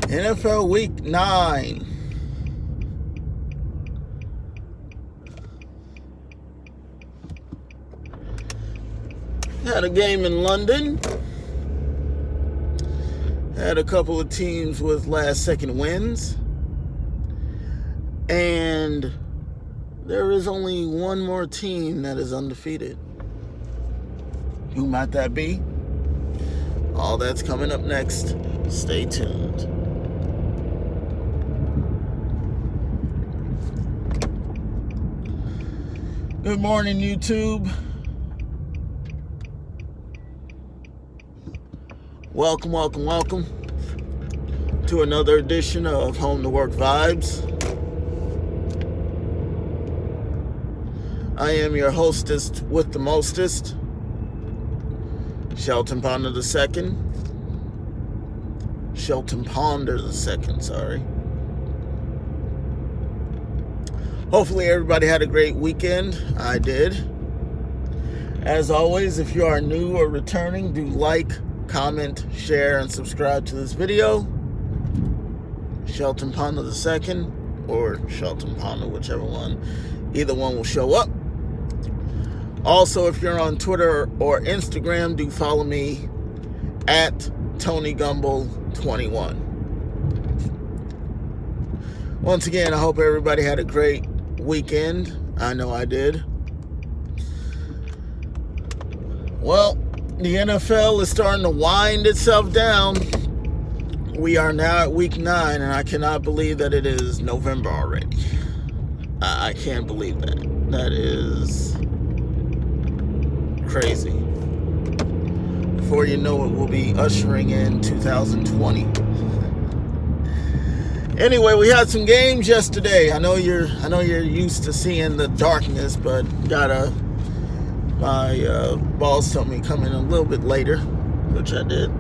NFL Week 9. Had a game in London. Had a couple of teams with last-second wins. And there is only one more team that is undefeated. Who might that be? All that's coming up next. Stay tuned. Good morning, YouTube. Welcome to another edition of Home to Work Vibes. I am your hostess with the mostest, Shelton Ponder II. Shelton Ponder II, sorry. Hopefully everybody had a great weekend. I did. As always, if you are new or returning, do like, comment, share, and subscribe to this video. Shelton Ponder II or Shelton Ponder, whichever one. Either one will show up. Also, if you're on Twitter or Instagram, do follow me at TonyGumble21. Once again, I hope everybody had a great weekend. I know I did. Well, the NFL is starting to wind itself down. We are now at week 9, and I cannot believe that it is November already. I can't believe that. That is crazy. Before you know it, we'll be ushering in 2020. Anyway, we had some games yesterday. I know you're used to seeing the darkness, but my boss told me to come in a little bit later, which I did.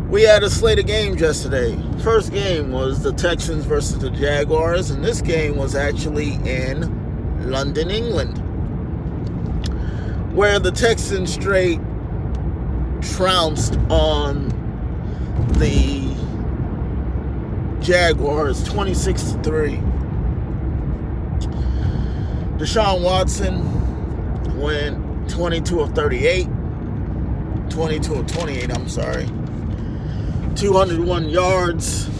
We had a slate of games yesterday. First game was the Texans versus the Jaguars, and this game was actually in London, England, where the Texans straight trounced on the Jaguars 26-3. Deshaun Watson went 22 of 38, 22 of 28, 201 yards,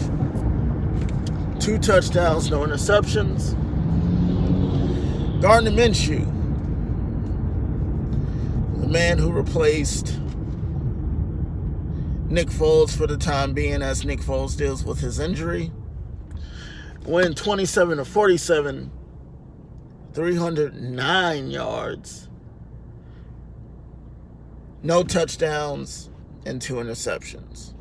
2 touchdowns, no interceptions. Gardner Minshew, the man who replaced Nick Foles for the time being as Nick Foles deals with his injury, went 27 of 47, 309 yards, no touchdowns, and 2 interceptions.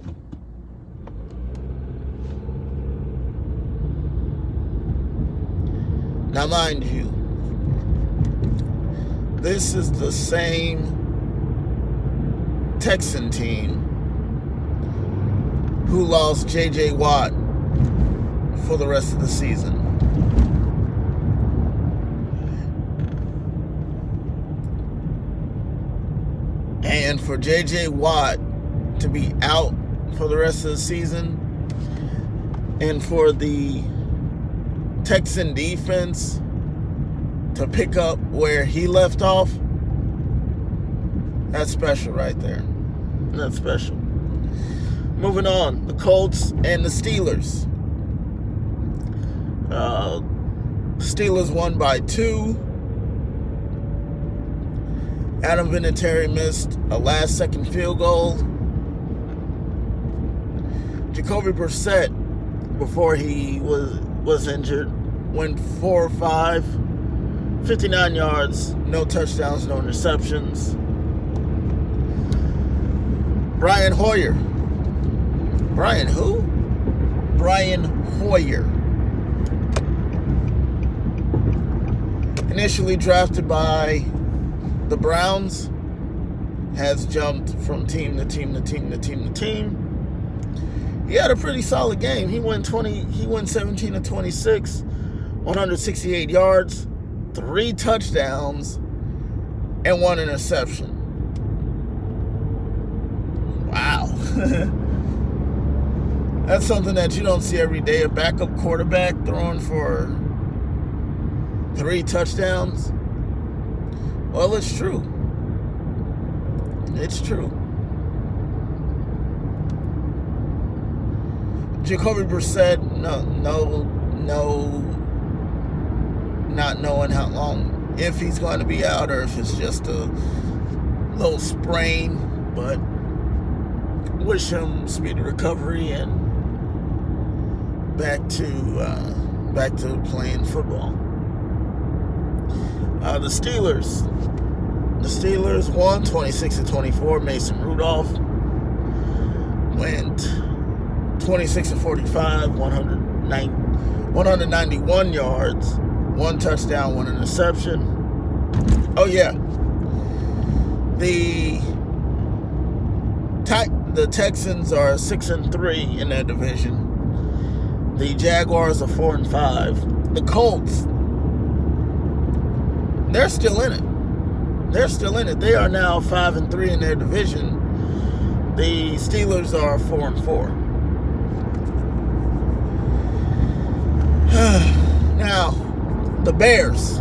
Now, mind you, this is the same Texan team who lost J.J. Watt for the rest of the season. And for J.J. Watt to be out for the rest of the season, and for the Texan defense to pick up where he left off, that's special right there. That's special. Moving on, the Colts and the Steelers. Steelers won by 2. Adam Vinatieri missed a last-second field goal. Jacoby Brissett, before he was injured, went 4 or 5, 59 yards, no touchdowns, no interceptions. Brian Hoyer. Brian who? Brian Hoyer. Initially drafted by the Browns, has jumped from team to team to team to team to team. He had a pretty solid game. He went 17 of 26, 168 yards, 3 touchdowns, and 1 interception. Wow. That's something that you don't see every day. A backup quarterback throwing for 3 touchdowns. Well, it's true. It's true. Jacoby Brissett, no, not knowing how long, if he's going to be out or if it's just a little sprain, but wish him speedy recovery and back to playing football. The Steelers won 26-24. Mason Rudolph went 26-45, 191 yards, 1 touchdown, 1 interception. Oh yeah, the Texans are 6-3 in their division. The Jaguars are 4-5. The Colts, they're still in it. They are now 5-3 in their division. The Steelers are 4-4. Now, the Bears.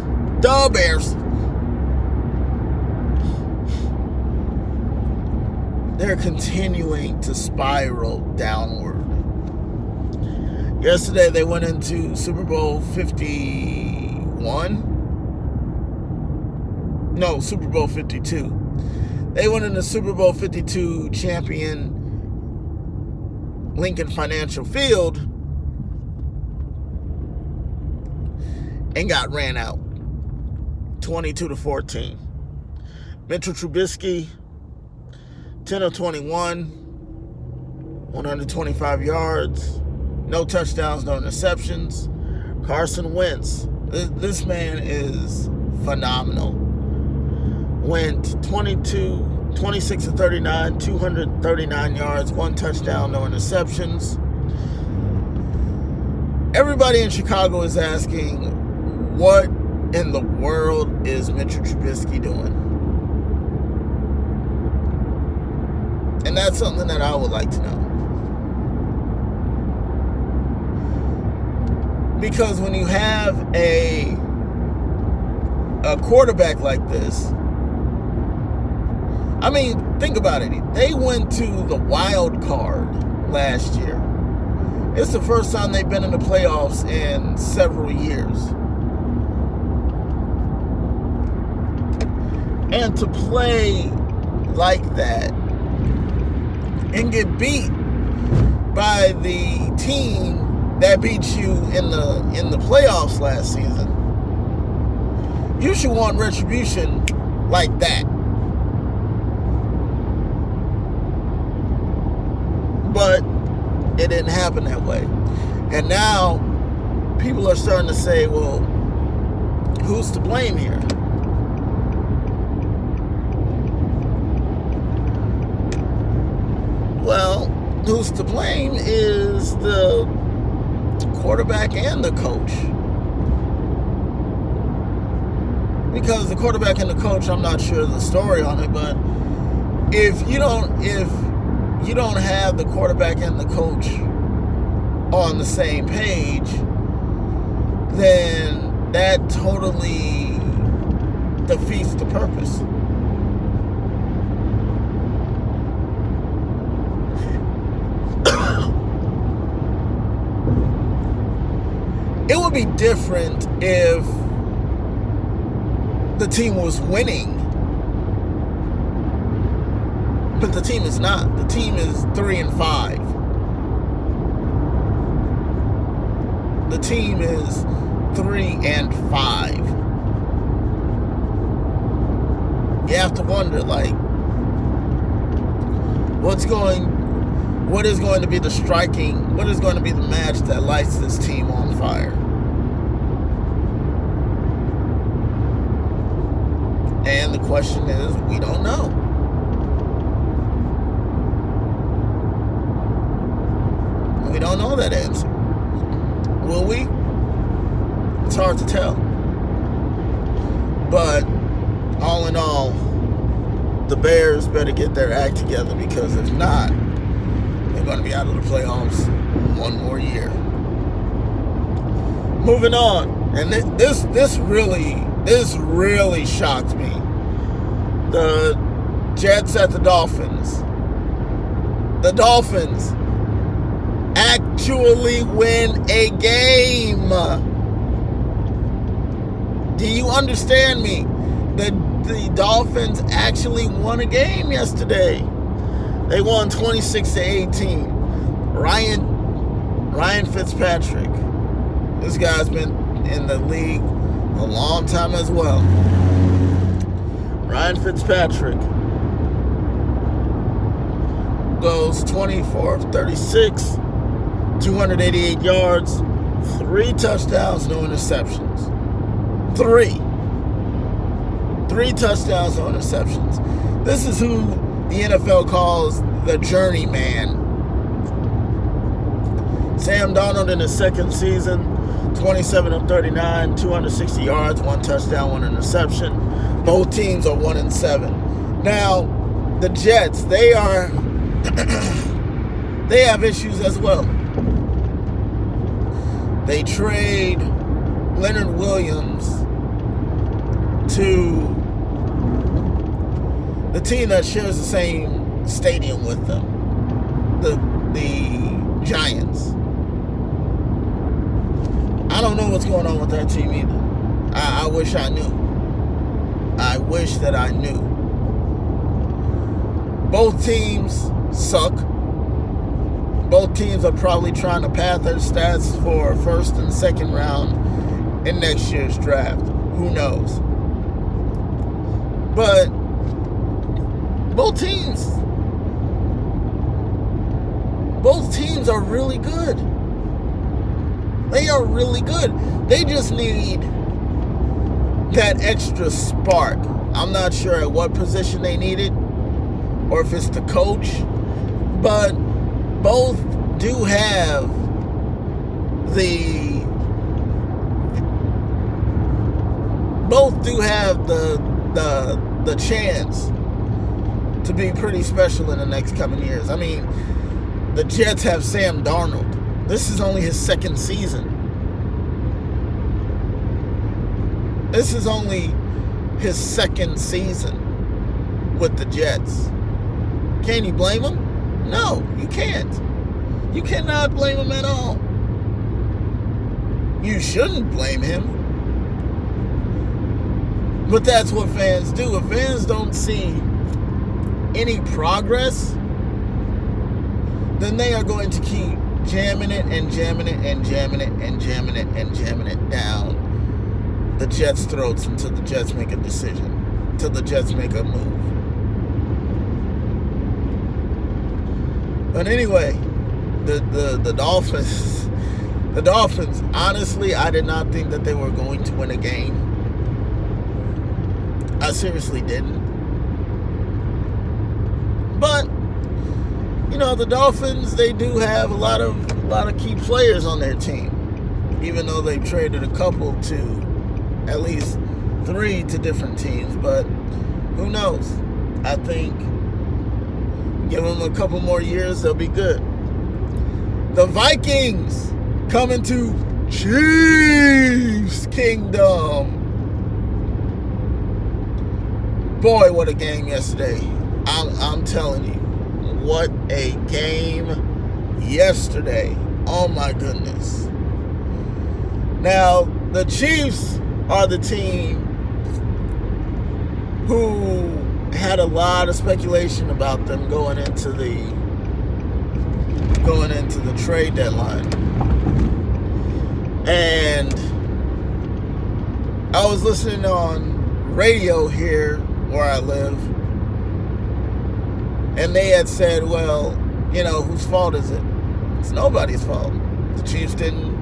They're continuing to spiral downward. Yesterday, they went into Super Bowl 51. No, Super Bowl 52. They went into Super Bowl 52 champion Lincoln Financial Field and got ran out 22-14. Mitchell Trubisky, 10 of 21, 125 yards, no touchdowns, no interceptions. Carson Wentz, this man is phenomenal. Went 26 of 39, 239 yards, 1 touchdown, no interceptions. Everybody in Chicago is asking, what in the world is Mitchell Trubisky doing? And that's something that I would like to know. Because when you have a quarterback like this, I mean, think about it. They went to the wild card last year. It's the first time they've been in the playoffs in several years. And to play like that and get beat by the team that beat you in the playoffs last season, you should want retribution like that. But it didn't happen that way. And now people are starting to say, well, who's to blame here? Well, who's to blame is the quarterback and the coach. Because the quarterback and the coach, I'm not sure the story on it, but if you don't have the quarterback and the coach on the same page, then that totally defeats the purpose. It would be different if the team was winning. But the team is not. The team is 3-5. The team is 3-5. You have to wonder, like, what is going to be the match that lights this team on fire? And the question is, we don't know. We don't know that answer. Will we? It's hard to tell. But all in all, the Bears better get their act together, because if not, they're going to be out of the playoffs one more year. Moving on, and this really shocked me. The Jets at the Dolphins. The Dolphins actually win a game. Do you understand me? The Dolphins actually won a game yesterday. They won 26-18. Ryan Fitzpatrick. This guy's been in the league a long time as well. Ryan Fitzpatrick goes 24 of 36, 288 yards, 3 touchdowns, no interceptions. Three touchdowns, no interceptions. This is who the NFL calls the journeyman. Sam Darnold in his second season, 27 of 39, 260 yards, 1 touchdown, 1 interception. Both teams are 1-7. Now, the Jets, they have issues as well. They trade Leonard Williams to the team that shares the same stadium with them, the Giants. I don't know what's going on with that team either. I wish I knew. I wish that I knew. Both teams suck. Both teams are probably trying to pad their stats for first and second round in next year's draft. Who knows? But both teams are really good. They are really good. They just need that extra spark. I'm not sure at what position they need it, or if it's the coach, but both do have the chance to be pretty special in the next coming years. I mean, the Jets have Sam Darnold. This is only his second season. This is only his second season with the Jets. Can you blame him? No, you can't. You cannot blame him at all. You shouldn't blame him. But that's what fans do. If fans don't see any progress, then they are going to keep jamming it and jamming it and jamming it and jamming it and jamming it down the Jets' throats until the Jets make a decision, until the Jets make a move. But anyway, the Dolphins, honestly, I did not think that they were going to win a game. I seriously didn't. But you know, the Dolphins, they do have a lot of key players on their team, even though they've traded a couple to at least 3 to different teams. But who knows? I think give them a couple more years, they'll be good. The Vikings coming to Chiefs Kingdom. Boy, what a game yesterday. I'm telling you, what a game yesterday. Oh my goodness. Now, the Chiefs are the team who had a lot of speculation about them going into the trade deadline. And I was listening on radio here where I live, and they had said, well, you know, whose fault is it? It's nobody's fault. The Chiefs didn't.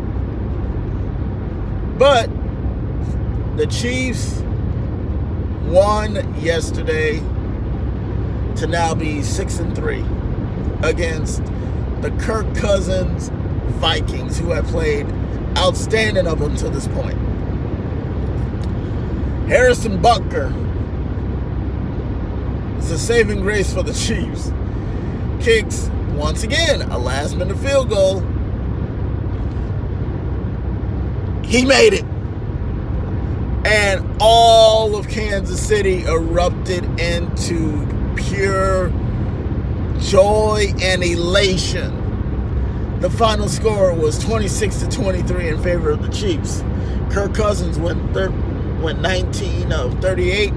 But the Chiefs won yesterday to now be 6-3 against the Kirk Cousins Vikings, who have played outstanding up until this point. Harrison Butker is a saving grace for the Chiefs. Kicks once again, a last-minute field goal. He made it. And all of Kansas City erupted into pure joy and elation. The final score was 26-23 in favor of the Chiefs. Kirk Cousins went 19 of 38,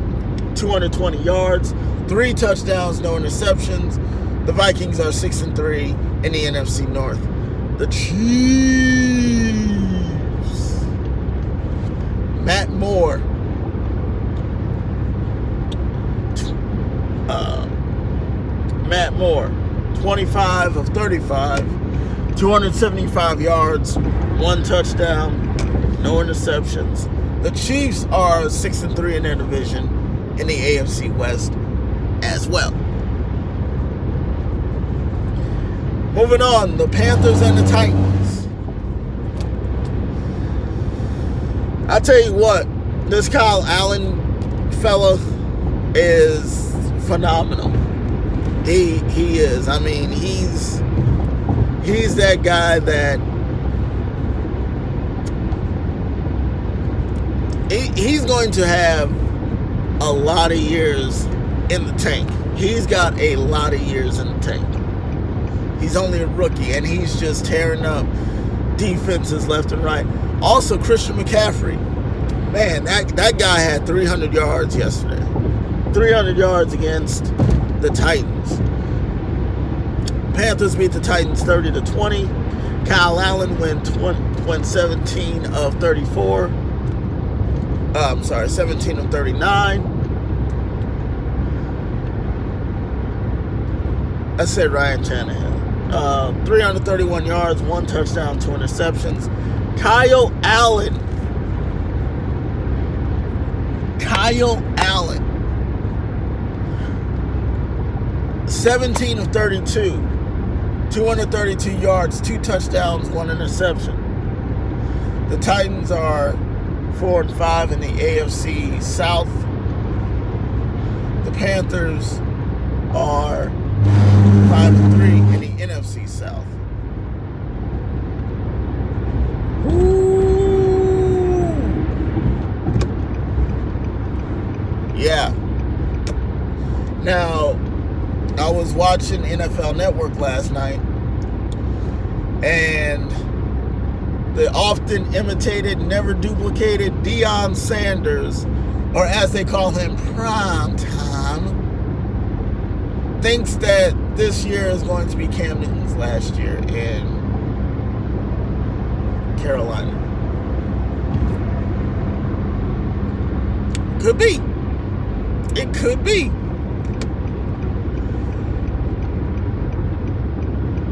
220 yards, 3 touchdowns, no interceptions. The Vikings are 6-3 in the NFC North. The Chiefs. Matt Moore. Matt Moore, 25 of 35, 275 yards, 1 touchdown, no interceptions. The Chiefs are 6-3 in their division in the AFC West as well. Moving on, the Panthers and the Titans. I tell you what, this Kyle Allen fella is phenomenal. He is. I mean, he's that guy that he's going to have a lot of years in the tank. He's got a lot of years in the tank. He's only a rookie, and he's just tearing up defenses left and right. Also, Christian McCaffrey. Man, that guy had 300 yards yesterday. 300 yards against the Titans. Panthers beat the Titans 30-20. Kyle Allen went 17 of 34. 17 of 39. I said Ryan Tannehill. 331 yards, 1 touchdown, 2 interceptions. Kyle Allen. 17 of 32. 232 yards, 2 touchdowns, 1 interception. The Titans are 4-5 in the AFC South. The Panthers are 5-3 in the NFC South. Ooh. Yeah. Now, I was watching NFL Network last night, and the often imitated, never duplicated Deion Sanders, or as they call him, Prime Time, thinks that this year is going to be Cam Newton's last year in Carolina. Could be. It could be.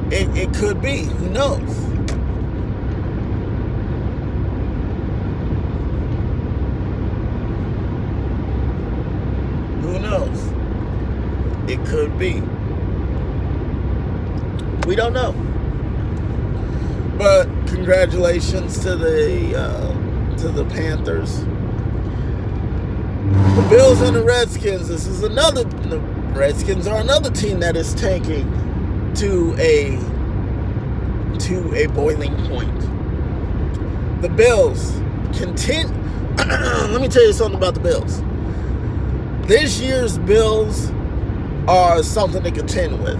It could be. Who knows? Who knows? It could be. We don't know. But congratulations to the Panthers. The Bills and the Redskins. The Redskins are another team that is tanking to a boiling point. The Bills let me tell you something about the Bills. This year's Bills are something to contend with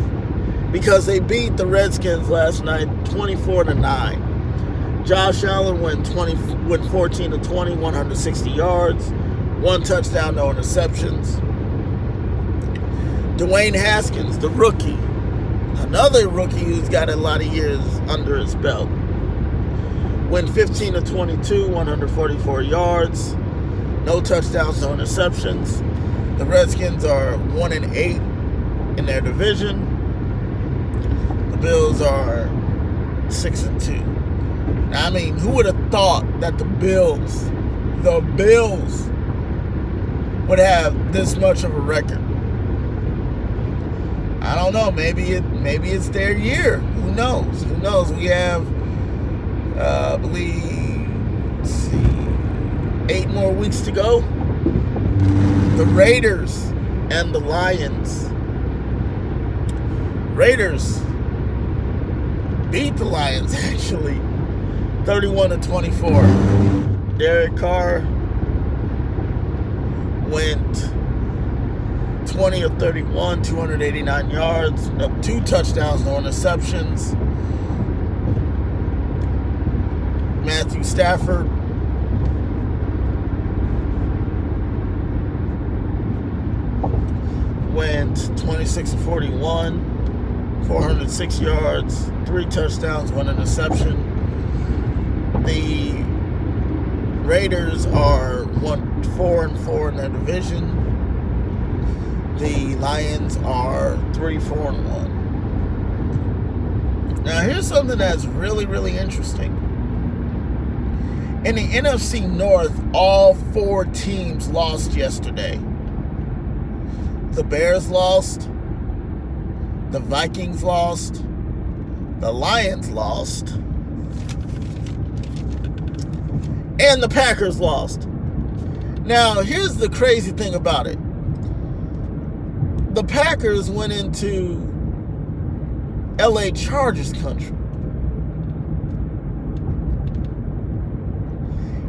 because they beat the Redskins last night 24-9. Josh Allen went 14-20, 160 yards, 1 touchdown, no interceptions. Dwayne Haskins, the rookie, another rookie who's got a lot of years under his belt, went 15-22, 144 yards, no touchdowns, no interceptions. The Redskins are 1-8 in their division. The Bills are 6-2. Now, I mean, who would have thought that the Bills would have this much of a record? I don't know. Maybe it's their year. Who knows? Who knows? We have, I believe, 8 more weeks to go. The Raiders and the Lions. Raiders beat the Lions, actually, 31-24. Derek Carr went 20 of 31, 289 yards, 2 touchdowns, no interceptions. Matthew Stafford went 26 of 41, 406 yards, 3 touchdowns, 1 interception. The Raiders are 4-4 in their division. The Lions are 3-4-1. Now, here's something that's really, really interesting. In the NFC North, all 4 teams lost yesterday. The Bears lost. The Vikings lost. The Lions lost. And the Packers lost. Now, here's the crazy thing about it. The Packers went into LA Chargers country.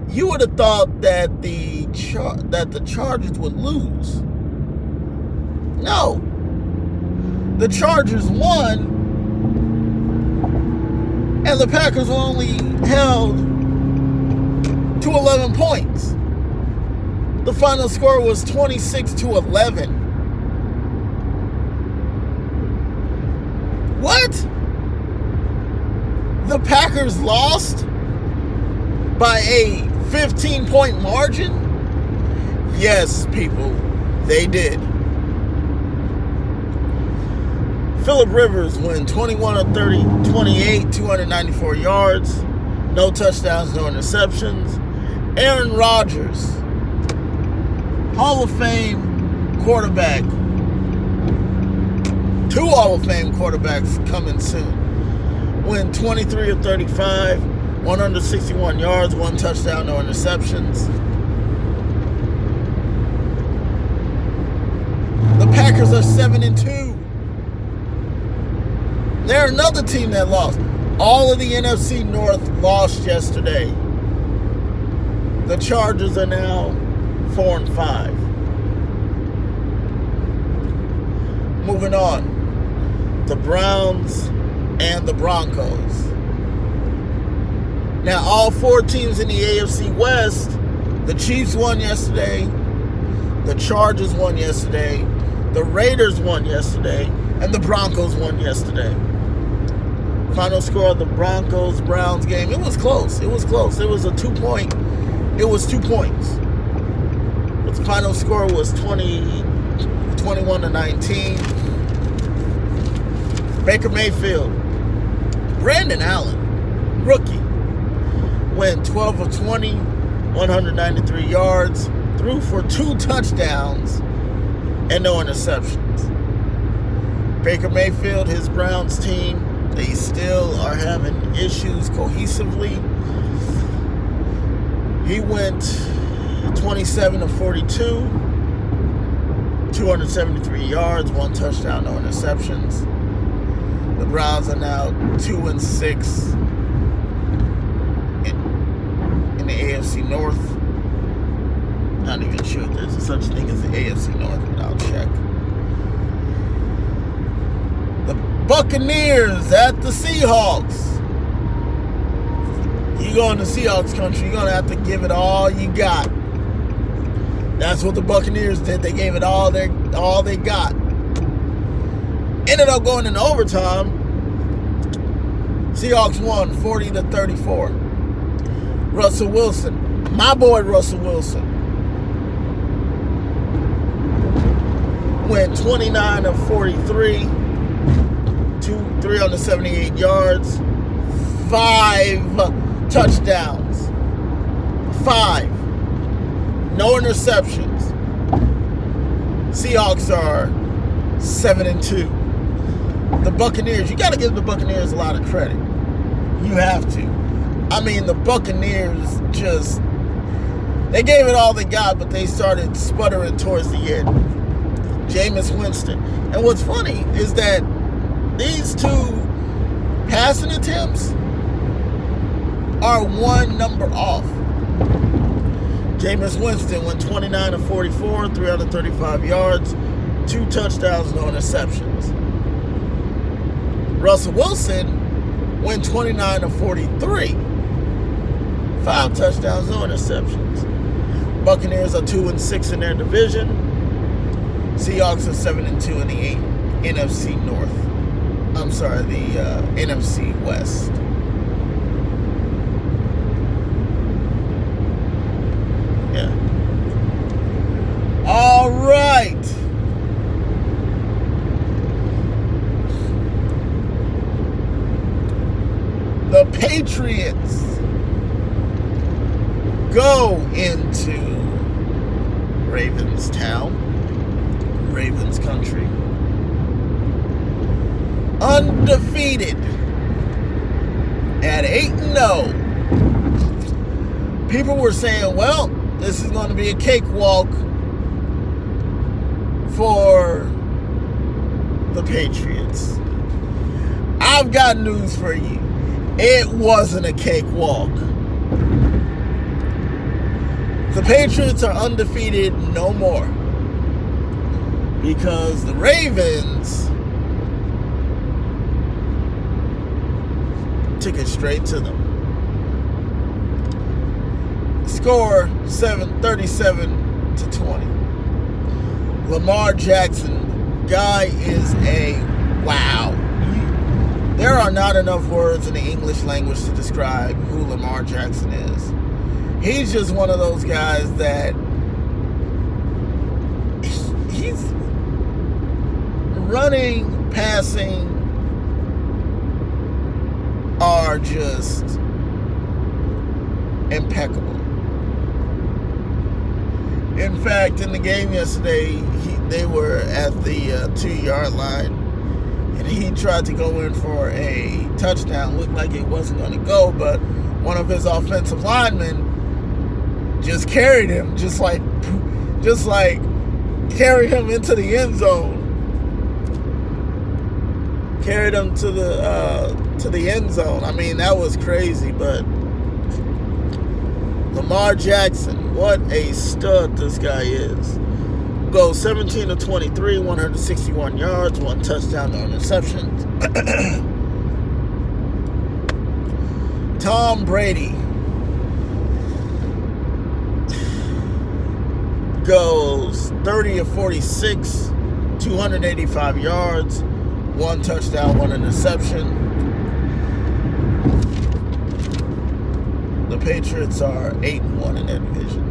You would have thought that the Chargers would lose. No. The Chargers won, and the Packers were only held to 11 points. The final score was 26-11. What? The Packers lost by a 15-point margin? Yes, people, they did. Phillip Rivers went 21 of 28, 294 yards, no touchdowns, no interceptions. Aaron Rodgers, Hall of Fame quarterback. 2 Hall of Fame quarterbacks coming soon. Went 23 of 35, 161 yards, 1 touchdown, no interceptions. The Packers are 7-2. They're another team that lost. All of the NFC North lost yesterday. The Chargers are now 4-5. Moving on. The Browns and the Broncos. Now, all 4 teams in the AFC West, the Chiefs won yesterday, the Chargers won yesterday, the Raiders won yesterday, and the Broncos won yesterday. Final score of the Broncos-Browns game, it was close. It was close. It was a 2-point. It was 2 points. But the final score was 21-19. Baker Mayfield, Brandon Allen, rookie, went 12 of 20, 193 yards, threw for 2 touchdowns and no interceptions. Baker Mayfield, his Browns team, they still are having issues cohesively. He went 27 of 42, 273 yards, 1 touchdown, no interceptions. The Browns are now 2-6 in the AFC North. Not even sure if there's such a thing as the AFC North, but I'll check. The Buccaneers at the Seahawks. You go into Seahawks country, you're going to have to give it all you got. That's what the Buccaneers did. They gave it all they got. Ended up going into overtime. Seahawks won 40-34. Russell Wilson, my boy Russell Wilson, went 29 of 43, 378 yards, 5 touchdowns, 5, no interceptions. Seahawks are 7-2. The Buccaneers, you got to give the Buccaneers a lot of credit. You have to. I mean, the Buccaneers just, they gave it all they got, but they started sputtering towards the end. Jameis Winston. And what's funny is that these 2 passing attempts are one number off. Jameis Winston went 29 of 44, 335 yards, 2 touchdowns, no interceptions. Russell Wilson went 29 of 43, 5 touchdowns, no interceptions. Buccaneers are 2-6 in their division. Seahawks are 7-2 in the NFC North. I'm sorry, the NFC West. Yeah. All right. The Patriots go into Ravenstown, Ravens country, undefeated at 8-0. People were saying, well, this is going to be a cakewalk for the Patriots. I've got news for you. It wasn't a cakewalk. The Patriots are undefeated no more because the Ravens took it straight to them. Score 37-20. Lamar Jackson, guy is a wow. There are not enough words in the English language to describe who Lamar Jackson is. He's just one of those guys that he's running, passing are just impeccable. In fact, in the game yesterday, they were at the 2-yard line, and he tried to go in for a touchdown. Looked like it wasn't going to go, but one of his offensive linemen just carried him, just like carried him into the end zone. Carried him to the end zone. I mean, that was crazy, but Lamar Jackson, what a stud this guy is. Goes 17 of 23, 161 yards, 1 touchdown, no interceptions. Tom Brady goes 30 of 46, 285 yards, 1 touchdown, 1 interception. The Patriots are 8-1 in that division.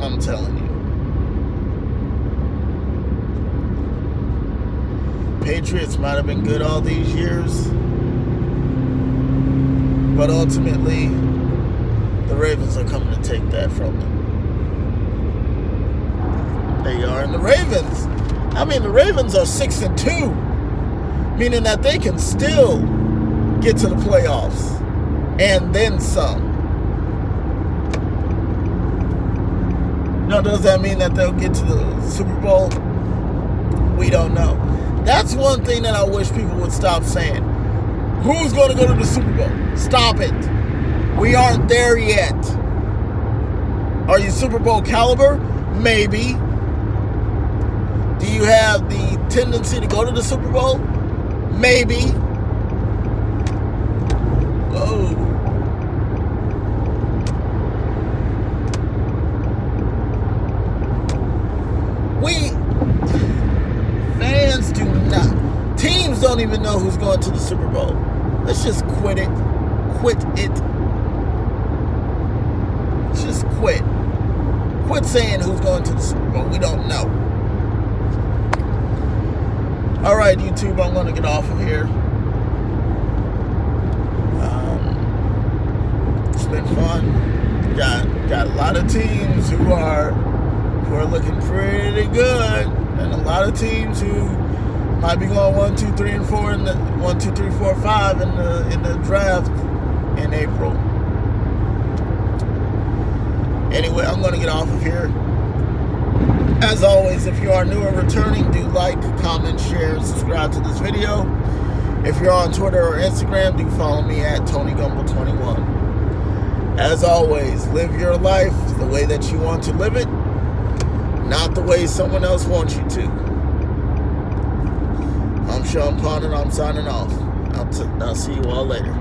I'm telling you. Patriots might have been good all these years, but ultimately, the Ravens are coming to take that from them. They are. And the Ravens, the Ravens are 6-2, meaning that they can still get to the playoffs and then some. Now, does that mean that they'll get to the Super Bowl? We don't know. That's one thing that I wish people would stop saying. Who's going to go to the Super Bowl? Stop it. We aren't there yet. Are you Super Bowl caliber? Maybe. Do you have the tendency to go to the Super Bowl? Maybe. Whoa. Fans do not. Teams don't even know who's going to the Super Bowl. Let's just quit it. Quit it. Let's just quit. Quit saying who's going to the Super Bowl. We don't know. All right, YouTube, I'm going to get off of here. It's been fun. Got a lot of teams who are looking pretty good, and a lot of teams who might be going 1, 2, 3, and 4 in the 1, 2, 3, 4, 5 in the draft in April. Anyway, I'm going to get off of here. As always, if you are new or returning, do like, comment, share, and subscribe to this video. If you're on Twitter or Instagram, do follow me at TonyGumble21. As always, live your life the way that you want to live it, not the way someone else wants you to. I'm Sean Pond, and I'm signing off. I'll see you all later.